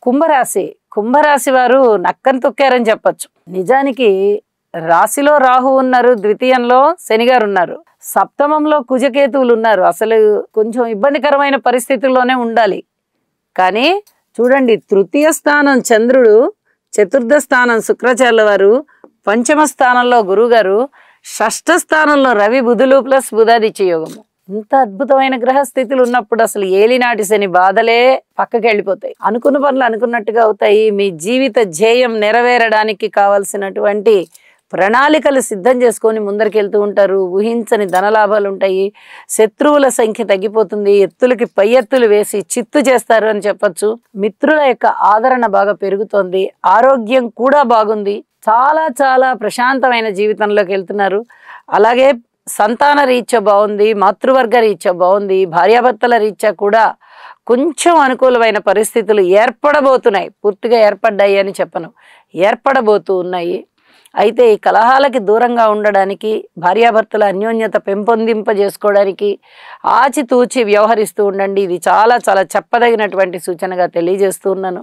కుంభరాశి. కుంభరాశి వారు నక్కని తొక్కారని చెప్పొచ్చు. నిజానికి రాశిలో రాహు ఉన్నారు, ద్వితీయంలో శనిగారు ఉన్నారు, సప్తమంలో కుజకేతువులు ఉన్నారు. అసలు కొంచెం ఇబ్బందికరమైన పరిస్థితుల్లోనే ఉండాలి. కానీ చూడండి, తృతీయ స్థానం చంద్రుడు, చతుర్థ స్థానం శుక్రాచార్యుల వారు, పంచమ స్థానంలో గురువుగారు, షష్ఠ స్థానంలో రవి బుధులు ప్లస్ బుధాదిత్య యోగము. ఇంత అద్భుతమైన గ్రహ స్థితులు ఉన్నప్పుడు అసలు ఏలినాటి శని బాధలే పక్కకి వెళ్ళిపోతాయి. అనుకున్న పనులు అనుకున్నట్టుగా అవుతాయి. మీ జీవిత ధ్యేయం నెరవేరడానికి కావలసినటువంటి ప్రణాళికలు సిద్ధం చేసుకొని ముందరికి ఉంటారు. ఊహించని ధనలాభాలు ఉంటాయి. శత్రువుల సంఖ్య తగ్గిపోతుంది. ఎత్తులకి పై ఎత్తులు వేసి చిత్తు చేస్తారు అని చెప్పొచ్చు. మిత్రుల యొక్క ఆదరణ బాగా పెరుగుతోంది. ఆరోగ్యం కూడా బాగుంది. చాలా చాలా ప్రశాంతమైన జీవితంలోకి వెళ్తున్నారు. అలాగే సంతాన రీత్యా బాగుంది, మాతృవర్గ రీత్యా బాగుంది, భార్యాభర్తల రీత్యా కూడా కొంచెం అనుకూలమైన పరిస్థితులు ఏర్పడబోతున్నాయి. పూర్తిగా ఏర్పడ్డాయి అని చెప్పను, ఏర్పడబోతూ ఉన్నాయి. అయితే ఈ కలహాలకి దూరంగా ఉండడానికి, భార్యాభర్తల అన్యోన్యత పెంపొందింపజేసుకోవడానికి ఆచితూచి వ్యవహరిస్తూ ఉండండి. ఇది చాలా చాలా చెప్పదగినటువంటి సూచనగా తెలియజేస్తూ ఉన్నాను.